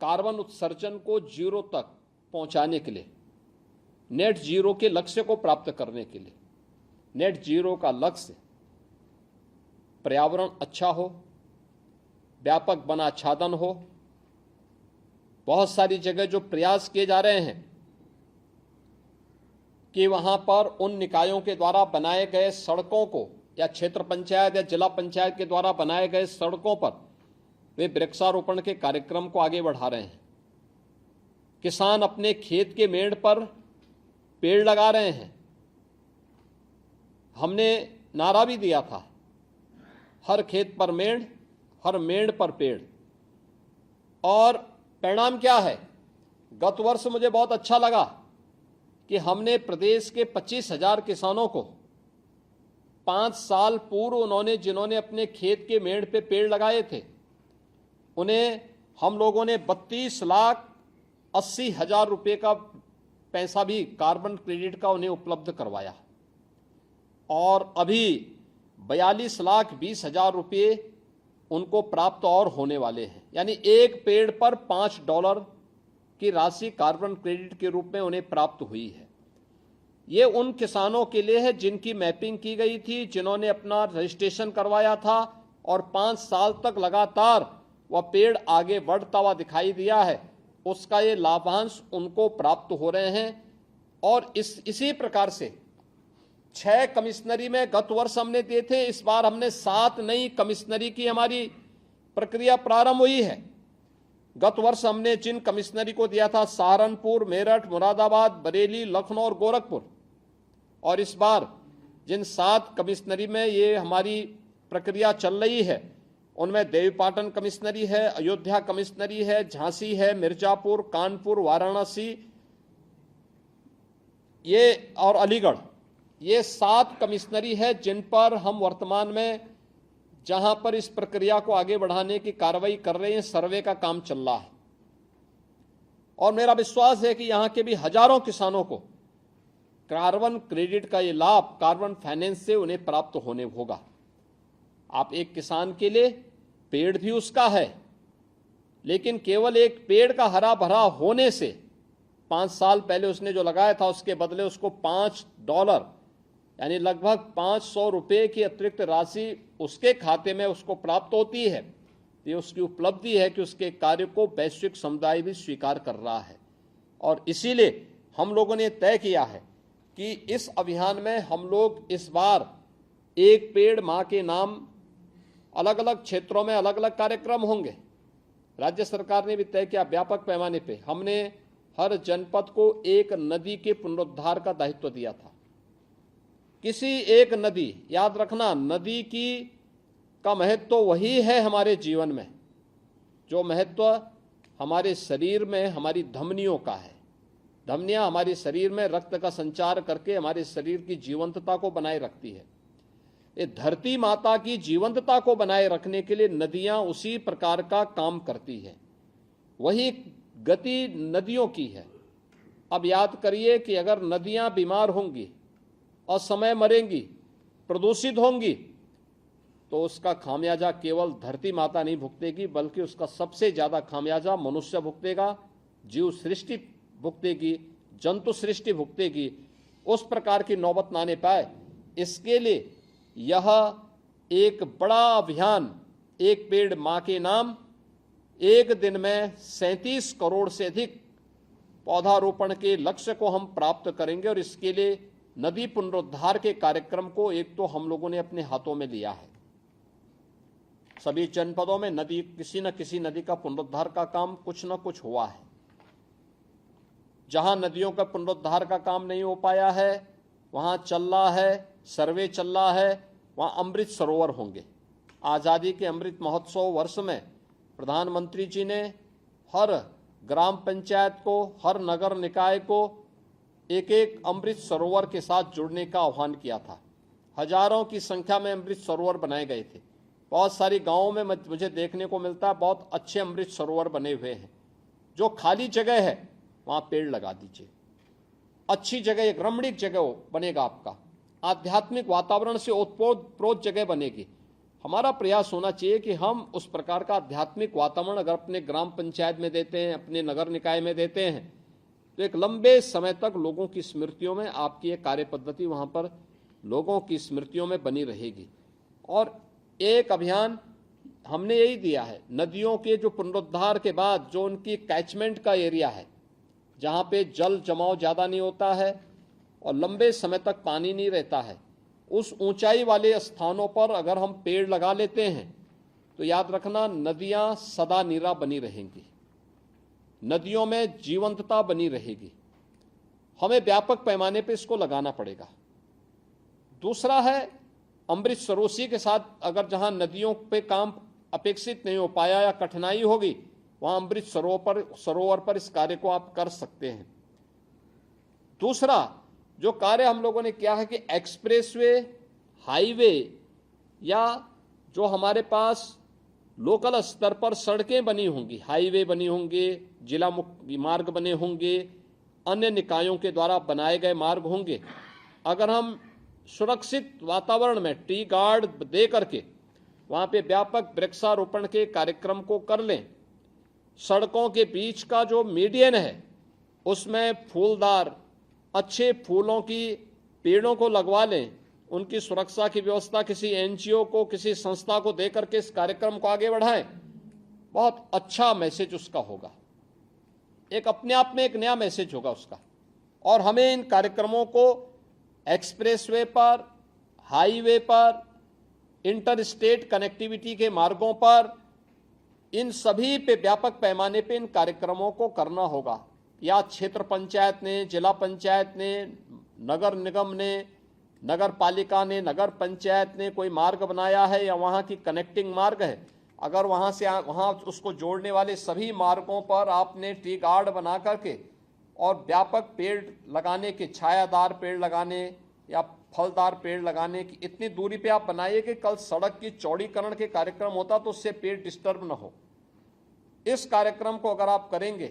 Carbon उत्सर्जन को zero तक पहुंचाने के लिए, नेट जीरो के लक्ष्य को प्राप्त करने के लिए, नेट जीरो का लक्ष्य पर्यावरण अच्छा हो, व्यापक वन आच्छादन हो। बहुत सारी जगह जो प्रयास किए जा रहे हैं कि वहां पर उन निकायों के द्वारा बनाए गए सड़कों को या क्षेत्र पंचायत या जिला पंचायत के द्वारा बनाए गए सड़कों पर वे वृक्षारोपण के कार्यक्रम को आगे बढ़ा रहे हैं। किसान अपने खेत के मेड़ पर पेड़ लगा रहे हैं। हमने नारा भी दिया था, हर खेत पर मेड़, हर मेड़ पर पेड़। और परिणाम क्या है? गत वर्ष मुझे बहुत अच्छा लगा कि हमने प्रदेश के 25,000 किसानों को 5 साल पूर्व उन्होंने जिन्होंने अपने खेत के मेड़ पे पेड़ लगाए थे, उन्हें हम लोगों ने 32,80,000 रुपये का पैसा भी कार्बन क्रेडिट का उन्हें उपलब्ध करवाया। और अभी 42,20,000 रुपये उनको प्राप्त और होने वाले हैं। यानी एक पेड़ पर $5 की राशि कार्बन क्रेडिट के रूप में उन्हें प्राप्त हुई है। ये उन किसानों के लिए है जिनकी मैपिंग की गई थी, जिन्होंने अपना रजिस्ट्रेशन करवाया था और 5 साल तक लगातार वह पेड़ आगे बढ़ता हुआ दिखाई दिया है। उसका ये लाभांश उनको प्राप्त हो रहे हैं। और इसी प्रकार से 6 कमिश्नरी में गत वर्ष हमने दिए थे, इस बार हमने 7 नई कमिश्नरी की हमारी प्रक्रिया प्रारंभ हुई है। गत वर्ष हमने जिन कमिश्नरी को दिया था सहारनपुर, मेरठ, मुरादाबाद, बरेली, लखनऊ और गोरखपुर, और इस बार जिन 7 कमिश्नरी में ये हमारी प्रक्रिया चल रही है उनमें देवीपाटन कमिश्नरी है, अयोध्या कमिश्नरी है, झांसी है, मिर्जापुर, कानपुर, वाराणसी ये और अलीगढ़, ये 7 कमिश्नरी है जिन पर हम वर्तमान में जहां पर इस प्रक्रिया को आगे बढ़ाने की कार्रवाई कर रहे हैं, सर्वे का काम चल रहा है। और मेरा विश्वास है कि यहां के भी हजारों किसानों को कार्बन क्रेडिट का ये लाभ कार्बन फाइनेंस से उन्हें प्राप्त होने होगा। आप एक किसान के लिए पेड़ भी उसका है, लेकिन केवल एक पेड़ का हरा भरा होने से 5 साल पहले उसने जो लगाया था उसके बदले उसको $5 यानी लगभग 500 रुपये की अतिरिक्त राशि उसके खाते में उसको प्राप्त होती है। ये उसकी उपलब्धि है कि उसके कार्य को वैश्विक समुदाय भी स्वीकार कर रहा है। और इसीलिए हम लोगों ने तय किया है कि इस अभियान में हम लोग इस बार एक पेड़ मां के नाम अलग अलग क्षेत्रों में अलग अलग कार्यक्रम होंगे। राज्य सरकार ने भी तय किया व्यापक पैमाने पे, हमने हर जनपद को एक नदी के पुनरुद्धार का दायित्व दिया था। किसी एक नदी, याद रखना, नदी का महत्व तो वही है हमारे जीवन में जो महत्व हमारे शरीर में हमारी धमनियों का है। धमनियां हमारे शरीर में रक्त का संचार करके हमारे शरीर की जीवंतता को बनाए रखती है। ये धरती माता की जीवंतता को बनाए रखने के लिए नदियां उसी प्रकार का काम करती है। वही गति नदियों की है। अब याद करिए कि अगर नदियां बीमार होंगी, असमय मरेंगी, प्रदूषित होंगी, तो उसका खामियाजा केवल धरती माता नहीं भुगतेगी, बल्कि उसका सबसे ज्यादा खामियाजा मनुष्य भुगतेगा, जीव सृष्टि भुगतेगी, जंतु सृष्टि भुगतेगी। उस प्रकार की नौबत ना आने पाए, इसके लिए यह एक बड़ा अभियान, एक पेड़ मां के नाम, एक दिन में 37 करोड़ से अधिक पौधारोपण के लक्ष्य को हम प्राप्त करेंगे। और इसके लिए नदी पुनरुद्धार के कार्यक्रम को एक तो हम लोगों ने अपने हाथों में लिया है। सभी जनपदों में नदी, किसी न किसी नदी का पुनरुद्धार का काम कुछ न कुछ हुआ है। जहां नदियों का पुनरुद्धार का काम नहीं हो पाया है वहां चल रहा है, सर्वे चल रहा है, वहां अमृत सरोवर होंगे। आज़ादी के अमृत महोत्सव वर्ष में प्रधानमंत्री जी ने हर ग्राम पंचायत को, हर नगर निकाय को एक एक अमृत सरोवर के साथ जुड़ने का आह्वान किया था। हजारों की संख्या में अमृत सरोवर बनाए गए थे। बहुत सारी गांवों में मुझे देखने को मिलता है बहुत अच्छे अमृत सरोवर बने हुए हैं। जो खाली जगह है वहां पेड़ लगा दीजिए। अच्छी जगह, एक रमणीक जगह बनेगा, आपका आध्यात्मिक वातावरण से ओतप्रोत जगह बनेगी। हमारा प्रयास होना चाहिए कि हम उस प्रकार का आध्यात्मिक वातावरण अगर अपने ग्राम पंचायत में देते हैं, अपने नगर निकाय में देते हैं, तो एक लंबे समय तक लोगों की स्मृतियों में आपकी ये कार्य पद्धति वहाँ पर लोगों की स्मृतियों में बनी रहेगी। और एक अभियान हमने यही दिया है, नदियों के जो पुनरुद्धार के बाद जो उनकी कैचमेंट का एरिया है, जहाँ पे जल जमाव ज़्यादा नहीं होता है और लंबे समय तक पानी नहीं रहता है, उस ऊंचाई वाले स्थानों पर अगर हम पेड़ लगा लेते हैं तो याद रखना नदियाँ सदा नीरा बनी रहेंगी, नदियों में जीवंतता बनी रहेगी। हमें व्यापक पैमाने पे इसको लगाना पड़ेगा। दूसरा है अमृत सरोवर के साथ अगर जहां नदियों पे काम अपेक्षित नहीं हो पाया या कठिनाई होगी, वहां अमृत सरोवर पर इस कार्य को आप कर सकते हैं। दूसरा जो कार्य हम लोगों ने किया है कि एक्सप्रेसवे, हाईवे या जो हमारे पास लोकल स्तर पर सड़कें बनी होंगी, हाईवे बनी होंगे, जिला मार्ग बने होंगे, अन्य निकायों के द्वारा बनाए गए मार्ग होंगे, अगर हम सुरक्षित वातावरण में टी गार्ड दे करके वहाँ पे व्यापक वृक्षारोपण के कार्यक्रम को कर लें, सड़कों के बीच का जो मीडियन है उसमें फूलदार अच्छे फूलों की पेड़ों को लगवा लें, उनकी सुरक्षा की व्यवस्था किसी एनजीओ को, किसी संस्था को दे करके इस कार्यक्रम को आगे बढ़ाएं, बहुत अच्छा मैसेज उसका होगा, एक अपने आप में एक नया मैसेज होगा उसका। और हमें इन कार्यक्रमों को एक्सप्रेसवे पर, हाईवे पर, इंटर स्टेट कनेक्टिविटी के मार्गों पर, इन सभी पे व्यापक पैमाने पे इन कार्यक्रमों को करना होगा। या क्षेत्र पंचायत ने, जिला पंचायत ने, नगर निगम ने, नगर पालिका ने, नगर पंचायत ने कोई मार्ग बनाया है या वहाँ की कनेक्टिंग मार्ग है, अगर वहाँ से वहाँ उसको जोड़ने वाले सभी मार्गों पर आपने टी गार्ड बना करके और व्यापक पेड़ लगाने के, छायादार पेड़ लगाने या फलदार पेड़ लगाने की इतनी दूरी पे आप बनाइए कि कल सड़क की चौड़ीकरण के कार्यक्रम होता तो उससे पेड़ डिस्टर्ब न हो। इस कार्यक्रम को अगर आप करेंगे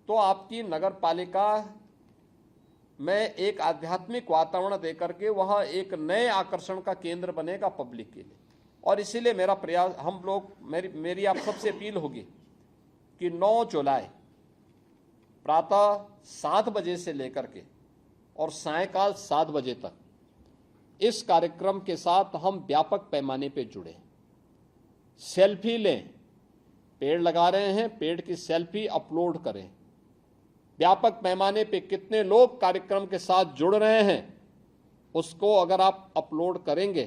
तो आपकी नगर पालिका में एक आध्यात्मिक वातावरण देकर के वह एक नए आकर्षण का केंद्र बनेगा पब्लिक के लिए। और इसीलिए मेरा प्रयास, हम लोग, मेरी आप सबसे अपील होगी कि 9 जुलाई प्रातः 7 बजे से लेकर के और सायंकाल 7 बजे तक इस कार्यक्रम के साथ हम व्यापक पैमाने पे जुड़े, सेल्फी लें, पेड़ लगा रहे हैं, पेड़ की सेल्फी अपलोड करें, व्यापक पैमाने पे कितने लोग कार्यक्रम के साथ जुड़ रहे हैं उसको अगर आप अपलोड करेंगे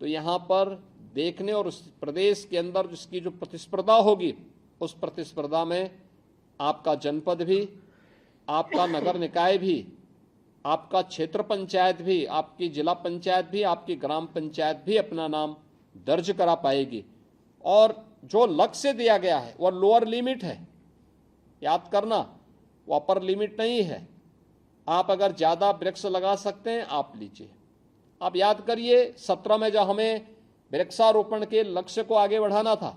तो यहाँ पर देखने और उस प्रदेश के अंदर जिसकी जो प्रतिस्पर्धा होगी उस प्रतिस्पर्धा में आपका जनपद भी, आपका नगर निकाय भी, आपका क्षेत्र पंचायत भी, आपकी जिला पंचायत भी, आपकी ग्राम पंचायत भी अपना नाम दर्ज करा पाएगी। और जो लक्ष्य दिया गया है वह लोअर लिमिट है, याद करना, वो अपर लिमिट नहीं है। आप अगर ज़्यादा वृक्ष लगा सकते हैं आप लीजिए। आप याद करिए 17 में जब हमें वृक्षारोपण के लक्ष्य को आगे बढ़ाना था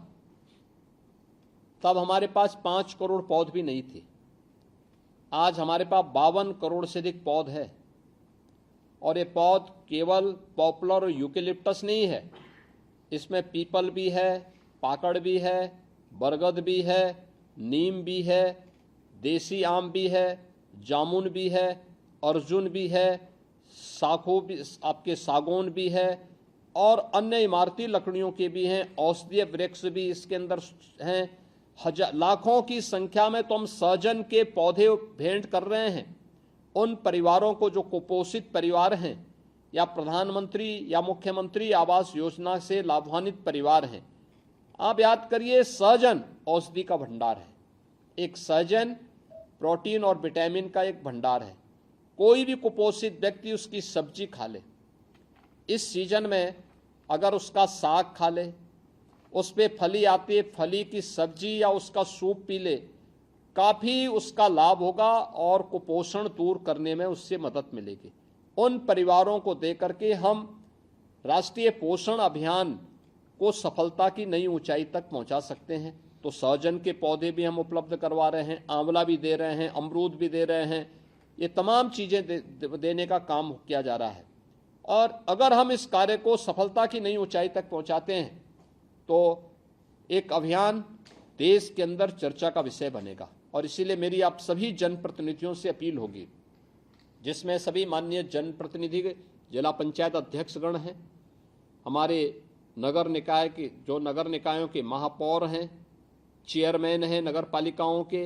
तब हमारे पास 5 करोड़ पौध भी नहीं थे। आज हमारे पास 52 करोड़ से अधिक पौध है। और ये पौध केवल पॉपुलर और यूकेलिप्टस नहीं है, इसमें पीपल भी है, पाकड़ भी है, बरगद भी है, नीम भी है, देसी आम भी है, जामुन भी है, अर्जुन भी है, साखू भी, आपके सागौन भी है और अन्य इमारती लकड़ियों के भी हैं, औषधीय वृक्ष भी इसके अंदर हैं। लाखों की संख्या में तो हम सहजन के पौधे भेंट कर रहे हैं उन परिवारों को जो कुपोषित परिवार हैं या प्रधानमंत्री या मुख्यमंत्री आवास योजना से लाभान्वित परिवार हैं। आप याद करिए सहजन औषधि का भंडार है, एक सहजन प्रोटीन और विटामिन का एक भंडार है। कोई भी कुपोषित व्यक्ति उसकी सब्जी खा ले, इस सीजन में अगर उसका साग खा ले, उस पर फली आती है, फली की सब्जी या उसका सूप पी ले, काफ़ी उसका लाभ होगा और कुपोषण दूर करने में उससे मदद मिलेगी। उन परिवारों को देकर के हम राष्ट्रीय पोषण अभियान को सफलता की नई ऊंचाई तक पहुंचा सकते हैं। तो सहजन के पौधे भी हम उपलब्ध करवा रहे हैं, आंवला भी दे रहे हैं, अमरूद भी दे रहे हैं, ये तमाम चीज़ें देने का काम किया जा रहा है। और अगर हम इस कार्य को सफलता की नई ऊंचाई तक पहुंचाते हैं तो एक अभियान देश के अंदर चर्चा का विषय बनेगा। और इसीलिए मेरी आप सभी जनप्रतिनिधियों से अपील होगी, जिसमें सभी माननीय जनप्रतिनिधि, जिला पंचायत अध्यक्षगण हैं, हमारे नगर निकाय के जो नगर निकायों के महापौर हैं, चेयरमैन हैं, नगर पालिकाओं के,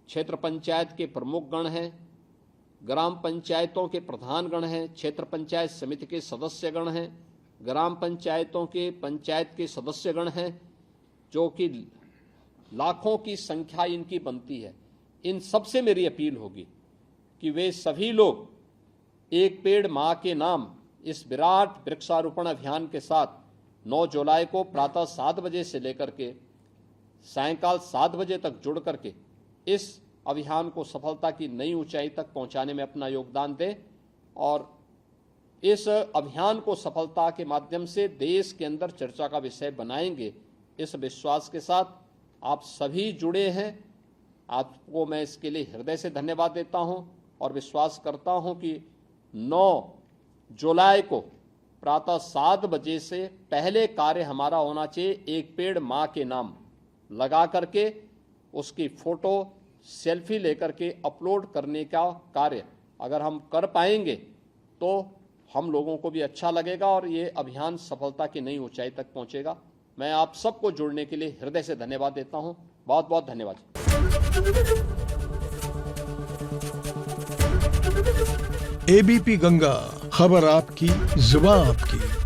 क्षेत्र पंचायत के प्रमुख गण हैं, ग्राम पंचायतों के प्रधान गण हैं, क्षेत्र पंचायत समिति के सदस्य गण हैं, ग्राम पंचायतों के पंचायत के सदस्य गण हैं, जो कि लाखों की संख्या इनकी बनती है। इन सबसे मेरी अपील होगी कि वे सभी लोग एक पेड़ मां के नाम इस विराट वृक्षारोपण अभियान के साथ 9 जुलाई को प्रातः 7 बजे से लेकर के सायंकाल 7 बजे तक जुड़ करके इस अभियान को सफलता की नई ऊंचाई तक पहुंचाने में अपना योगदान दें और इस अभियान को सफलता के माध्यम से देश के अंदर चर्चा का विषय बनाएंगे। इस विश्वास के साथ आप सभी जुड़े हैं, आपको मैं इसके लिए हृदय से धन्यवाद देता हूं और विश्वास करता हूं कि 9 जुलाई को प्रातः 7 बजे से पहले कार्य हमारा होना चाहिए एक पेड़ मां के नाम लगा करके उसकी फोटो सेल्फी लेकर के अपलोड करने का कार्य अगर हम कर पाएंगे तो हम लोगों को भी अच्छा लगेगा और ये अभियान सफलता की नई ऊंचाई तक पहुंचेगा। मैं आप सबको जुड़ने के लिए हृदय से धन्यवाद देता हूं। बहुत बहुत धन्यवाद। एबीपी गंगा, खबर आपकी, जुबान आपकी।